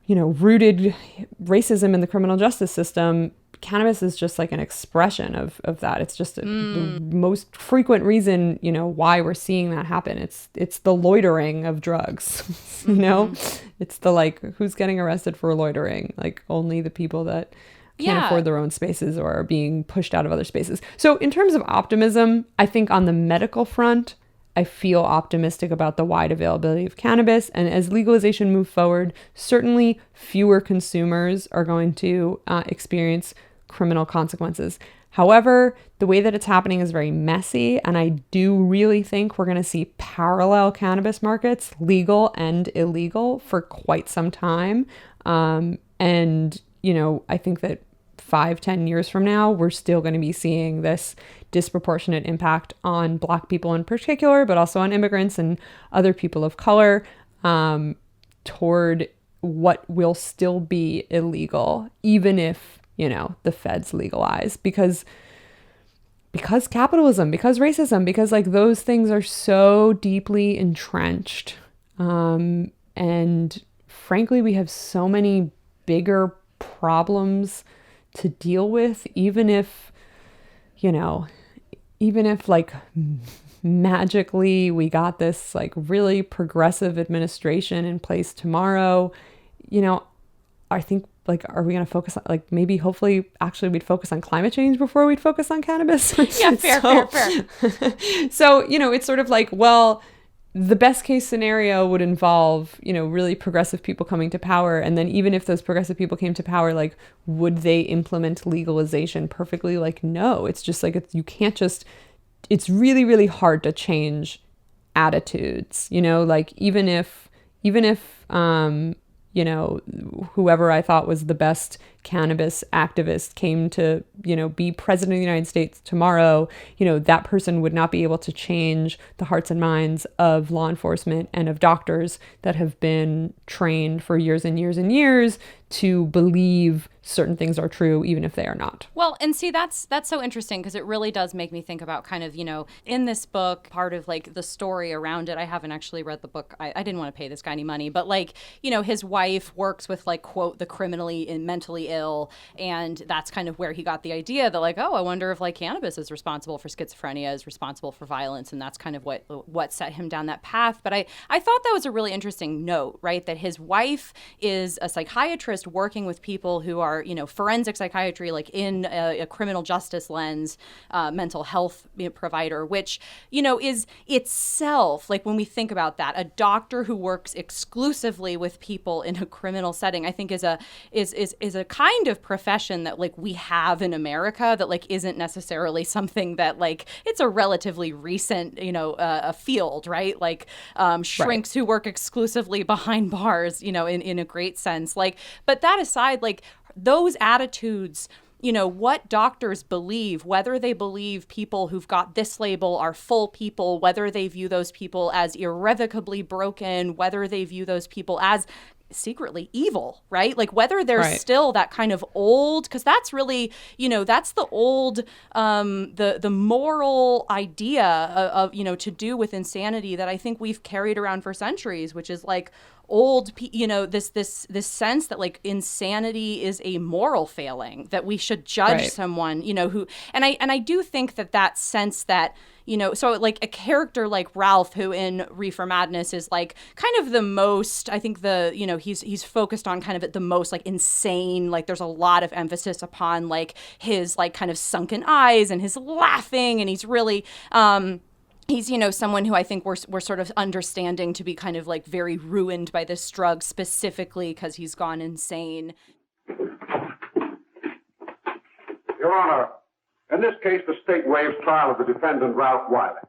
A: you know, rooted racism in the criminal justice system. Cannabis is just like an expression of that. It's just the most frequent reason, you know, why we're seeing that happen. It's the loitering of drugs, you know? It's the like, who's getting arrested for loitering? Like only the people that can't afford their own spaces or are being pushed out of other spaces. So in terms of optimism, I think on the medical front, I feel optimistic about the wide availability of cannabis. And as legalization moves forward, certainly fewer consumers are going to experience criminal consequences. However, the way that it's happening is very messy. And I do really think we're going to see parallel cannabis markets, legal and illegal, for quite some time. And, you know, I think that 5-10 years from now, we're still going to be seeing this disproportionate impact on Black people in particular, but also on immigrants and other people of color, toward what will still be illegal, even if, you know, the feds legalize, because capitalism, because racism, because like those things are so deeply entrenched. And frankly, we have so many bigger problems to deal with, even if, you know, even if like magically we got this like really progressive administration in place tomorrow, you know, I think like, are we going to focus on like maybe hopefully actually we'd focus on climate change before we'd focus on cannabis?
C: Yeah, fair.
A: So, you know, it's sort of like, well, the best case scenario would involve, you know, really progressive people coming to power. And then even if those progressive people came to power, like, would they implement legalization perfectly? Like, no, it's just like, you can't just, it's really, really hard to change attitudes, you know, like even if, you know, whoever I thought was the best cannabis activist came to, be president of the United States tomorrow, that person would not be able to change the hearts and minds of law enforcement and of doctors that have been trained for years and years and years to believe certain things are true, even if they are not.
C: Well, and see, that's so interesting because it really does make me think about kind of, in this book, part of like the story around it. I haven't actually read the book. I didn't want to pay this guy any money, but like, his wife works with like, quote, the criminally and mentally ill. And that's kind of where he got the idea that like, oh, I wonder if like cannabis is responsible for schizophrenia, is responsible for violence. And that's kind of what set him down that path. But I thought that was a really interesting note, right? That his wife is a psychiatrist working with people who are, forensic psychiatry, like in a criminal justice lens, mental health provider, which, is itself, like when we think about that, a doctor who works exclusively with people in a criminal setting, I think is a kind of profession that like we have in America that like isn't necessarily something that like it's a relatively recent, a field, right? Like shrinks who work exclusively behind bars, in a great sense. Like, but that aside, like those attitudes, what doctors believe, whether they believe people who've got this label are full people, whether they view those people as irrevocably broken, whether they view those people as secretly evil, right? Like whether there's still that kind of old, because that's really, that's the old, the moral idea of, to do with insanity that I think we've carried around for centuries, which is like old, this sense that like insanity is a moral failing, that we should judge someone, who, and I do think that sense that, so like a character like Ralph, who in Reefer Madness is like kind of the most, I think he's focused on kind of the most like insane, like there's a lot of emphasis upon like his like kind of sunken eyes and his laughing, and he's really, he's, someone who I think we're sort of understanding to be kind of like very ruined by this drug specifically because he's gone insane.
D: Your Honor, in this case, the state waives trial of the defendant, Ralph Wiley.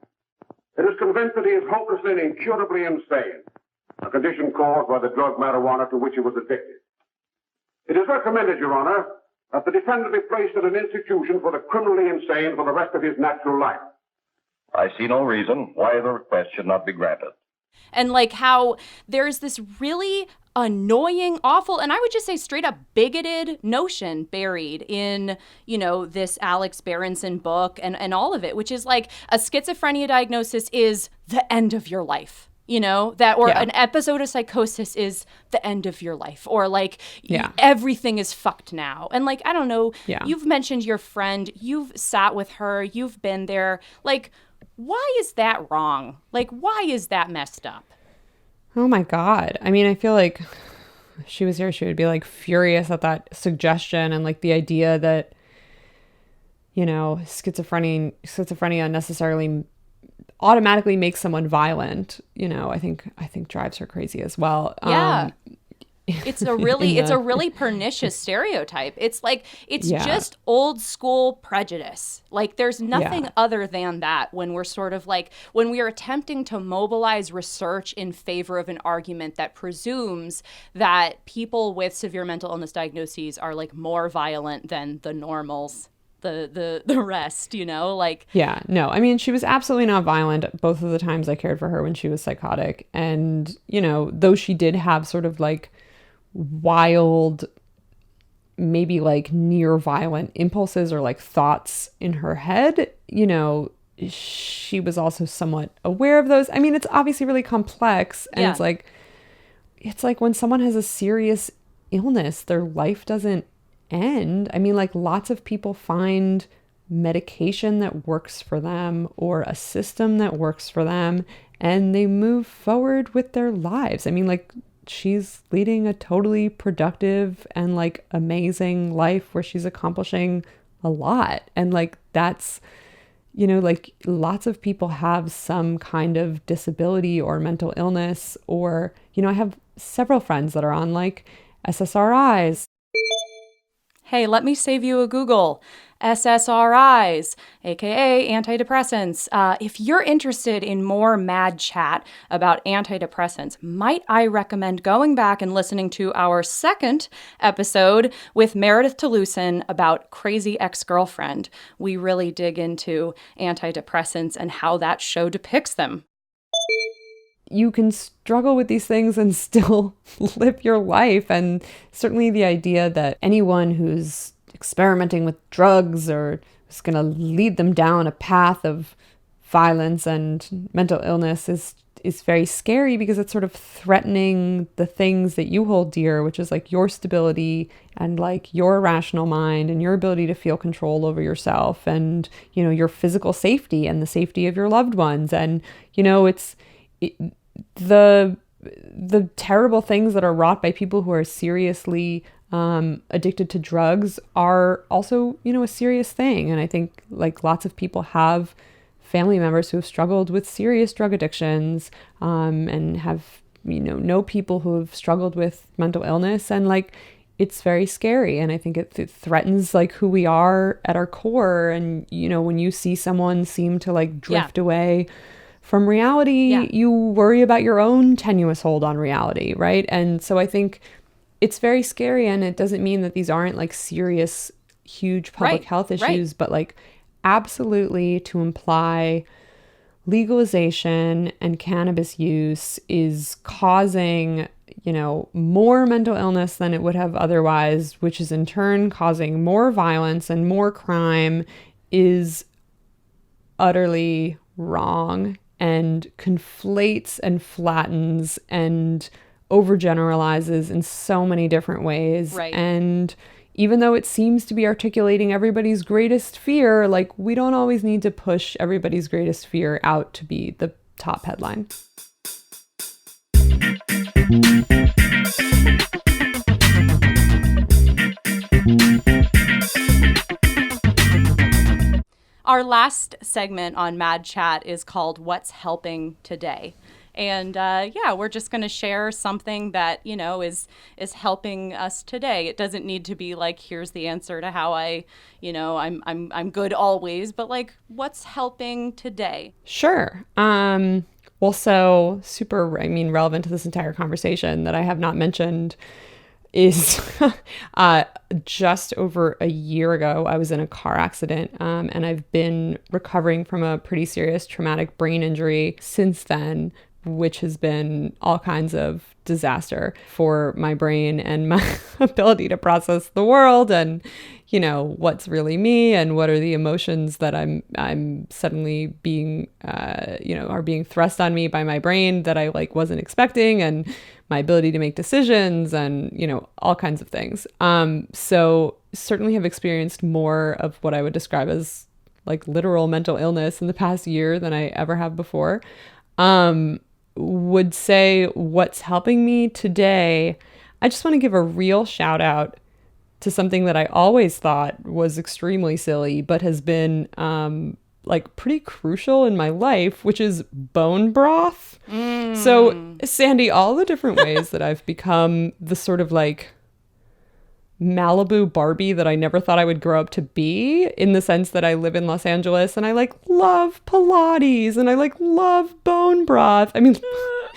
D: It is convinced that he is hopelessly and incurably insane, a condition caused by the drug marijuana to which he was addicted. It is recommended, Your Honor, that the defendant be placed in an institution for the criminally insane for the rest of his natural life.
G: I see no reason why the request should not be granted.
C: And like how there's this really annoying, awful, and I would just say straight up bigoted notion buried in, this Alex Berenson book and all of it, which is like a schizophrenia diagnosis is the end of your life. An episode of psychosis is the end of your life, or like everything is fucked now. And like, I don't know, you've mentioned your friend, you've sat with her, you've been there. Like, why is that wrong? Like, why is that messed up?
A: Oh my God. I mean, I feel like if she was here, she would be like furious at that suggestion and like the idea that, schizophrenia necessarily automatically makes someone violent, I think drives her crazy as well.
C: Yeah. It's a really pernicious stereotype. It's like, it's just old school prejudice. Like there's nothing other than that when we're sort of like, when we are attempting to mobilize research in favor of an argument that presumes that people with severe mental illness diagnoses are like more violent than the normals. The rest, like. Yeah, no, I mean, she was absolutely not violent both of the times I cared for her when she was psychotic. And, though she did have sort of like wild, maybe like near violent impulses or like thoughts in her head, she was also somewhat aware of those. I mean, it's obviously really complex, and it's like when someone has a serious illness, their life doesn't end. I mean, like lots of people find medication that works for them or a system that works for them, and they move forward with their lives. I mean, like she's leading a totally productive and like amazing life where she's accomplishing a lot. And like that's, like lots of people have some kind of disability or mental illness, or, I have several friends that are on like SSRIs. Hey, let me save you a Google. SSRIs, aka antidepressants. If you're interested in more mad chat about antidepressants, might I recommend going back and listening to our second episode with Meredith Toulousan about Crazy Ex-Girlfriend. We really dig into antidepressants and how that show depicts them.
A: You can struggle with these things and still live your life. And certainly the idea that anyone who's experimenting with drugs or is going to lead them down a path of violence and mental illness is very scary, because it's sort of threatening the things that you hold dear, which is like your stability and like your rational mind and your ability to feel control over yourself and, you know, your physical safety and the safety of your loved ones. And, you know, the terrible things that are wrought by people who are seriously addicted to drugs are also, you know, a serious thing. And I think like lots of people have family members who have struggled with serious drug addictions, and have, you know people who have struggled with mental illness, and like it's very scary. And I think it threatens like who we are at our core. And, you know, when you see someone seem to like drift away from reality, you worry about your own tenuous hold on reality, right? And so I think it's very scary, and it doesn't mean that these aren't like serious, huge public health issues, but like absolutely to imply legalization and cannabis use is causing, you know, more mental illness than it would have otherwise, which is in turn causing more violence and more crime, is utterly wrong and conflates and flattens and overgeneralizes in so many different ways.
C: Right.
A: And even though it seems to be articulating everybody's greatest fear, like we don't always need to push everybody's greatest fear out to be the top headline.
C: Our last segment on Mad Chat is called What's Helping Today? And we're just going to share something that, you know, is helping us today. It doesn't need to be like, here's the answer to how I'm good always, but like, what's helping today?
A: Sure. Well, so super, relevant to this entire conversation that I have not mentioned is just over a year ago, I was in a car accident, and I've been recovering from a pretty serious traumatic brain injury since then, which has been all kinds of disaster for my brain and my ability to process the world and, you know, what's really me and what are the emotions that I'm suddenly being, are being thrust on me by my brain that I like wasn't expecting, and my ability to make decisions and, you know, all kinds of things. So certainly have experienced more of what I would describe as like literal mental illness in the past year than I ever have before. Would say what's helping me today, I just want to give a real shout out to something that I always thought was extremely silly, but has been like pretty crucial in my life, which is bone broth. So Sandy, all the different ways that I've become the sort of like Malibu Barbie that I never thought I would grow up to be, in the sense that I live in Los Angeles and I like love Pilates and I like love bone broth. I mean,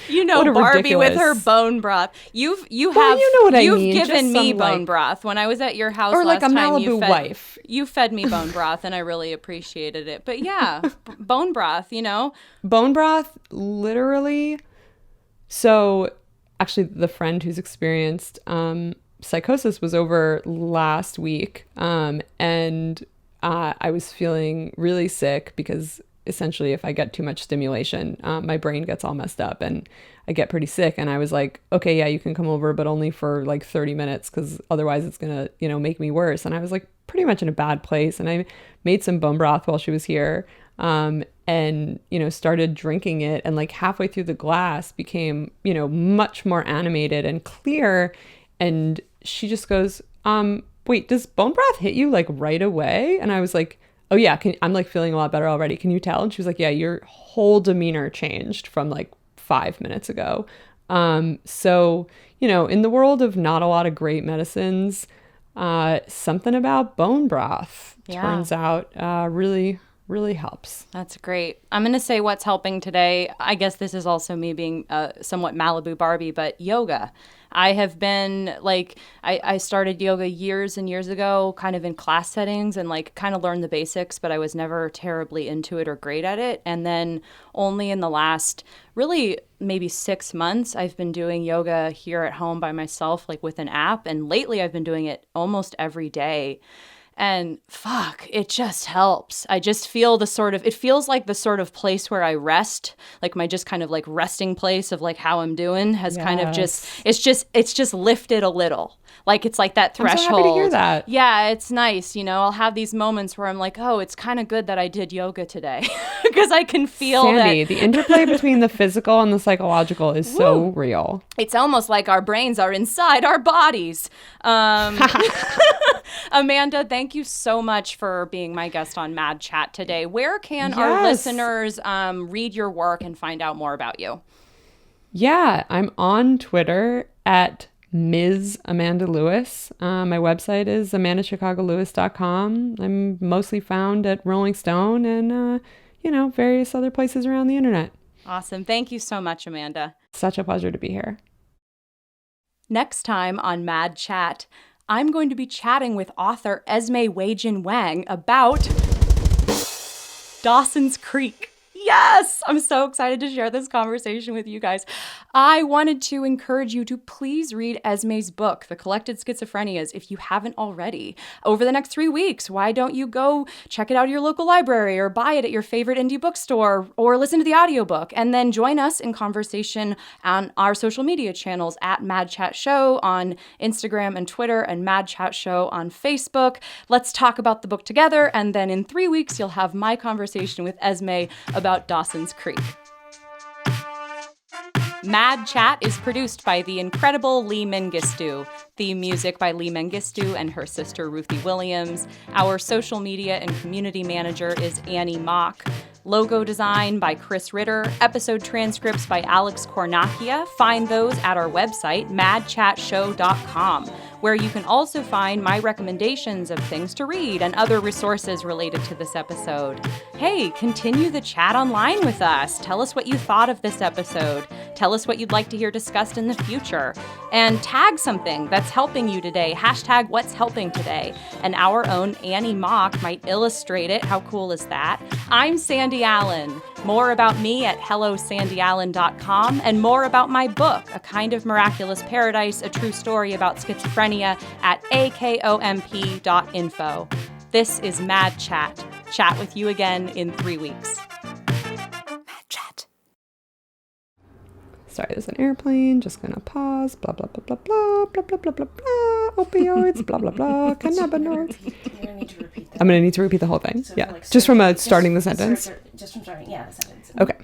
C: you know, Barbie with her bone broth. You've given me bone broth when I was at your house,
A: or
C: last
A: like a
C: time.
A: Malibu wife.
C: You fed me bone broth and I really appreciated it. But yeah, bone broth, you know,
A: bone broth, literally. So actually, the friend who's experienced psychosis was over last week, and I was feeling really sick because essentially if I get too much stimulation, my brain gets all messed up and I get pretty sick. And I was like, okay, yeah, you can come over, but only for like 30 minutes because otherwise it's gonna, you know, make me worse. And I was like pretty much in a bad place. And I made some bone broth while she was here, and, you know, started drinking it, and like halfway through the glass became, you know, much more animated and clear. And she just goes, wait, does bone broth hit you like right away? And I was like, oh yeah, I'm like feeling a lot better already. Can you tell? And she was like, yeah, your whole demeanor changed from like 5 minutes ago. So, you know, in the world of not a lot of great medicines, something about bone broth
C: Yeah.
A: turns out really, really helps.
C: That's great. I'm going to say what's helping today. I guess this is also me being somewhat Malibu Barbie, but yoga. I have been like, I started yoga years and years ago, kind of in class settings and like kind of learned the basics, but I was never terribly into it or great at it. And then only in the last really maybe 6 months, I've been doing yoga here at home by myself, like with an app. And lately I've been doing it almost every day. And fuck, it just helps. I just feel it feels like the sort of place where I rest, like my just kind of like resting place of like how I'm doing has kind of it's just lifted a little. Like it's like that threshold.
A: I'm so happy to hear that.
C: Yeah, it's nice. You know, I'll have these moments where I'm like, oh, it's kind of good that I did yoga today because I can feel
A: Sandy,
C: that.
A: the interplay between the physical and the psychological is so real.
C: It's almost like our brains are inside our bodies. Amanda, thank you so much for being my guest on Mad Chat today. Where can our listeners read your work and find out more about you?
A: Yeah, I'm on Twitter at Ms. Amanda Lewis. My website is amandachicagolewis.com. I'm mostly found at Rolling Stone and, various other places around the internet.
C: Awesome. Thank you so much, Amanda.
A: Such a pleasure to be here.
C: Next time on Mad Chat, I'm going to be chatting with author Esme Wei-Jin Wang about Dawson's Creek. Yes! I'm so excited to share this conversation with you guys. I wanted to encourage you to please read Esme's book, The Collected Schizophrenias, if you haven't already. Over the next 3 weeks, why don't you go check it out at your local library or buy it at your favorite indie bookstore or listen to the audiobook and then join us in conversation on our social media channels at Mad Chat Show on Instagram and Twitter and Mad Chat Show on Facebook. Let's talk about the book together, and then in 3 weeks, you'll have my conversation with Esme about Dawson's Creek. Mad Chat is produced by the incredible Lee Mengistu. Theme music by Lee Mengistu and her sister Ruthie Williams. Our social media and community manager is Annie Mock. Logo design by Chris Ritter. Episode transcripts by Alex Cornacchia. Find those at our website, madchatshow.com, where you can also find my recommendations of things to read and other resources related to this episode. Hey, continue the chat online with us. Tell us what you thought of this episode. Tell us what you'd like to hear discussed in the future. And tag something that's helping you today. Hashtag what's helping today. And our own Annie Mock might illustrate it. How cool is that? I'm Sandy Allen. More about me at hellosandyallen.com and more about my book, A Kind of Miraculous Paradise, A True Story About Schizophrenia at akomp.info. This is Mad Chat. Chat with you again in 3 weeks. Mad Chat.
A: Sorry, there's an airplane. Just gonna pause. Blah, blah, blah, blah, blah, blah, blah, blah, blah, blah. Opioids, blah, blah, blah. Cannabinoids.
H: You're gonna need to repeat that.
A: I'm gonna need to repeat the whole thing.
H: So
A: Yeah.
H: like
A: just from starting the sentence.
H: Just from starting, the sentence.
A: Okay.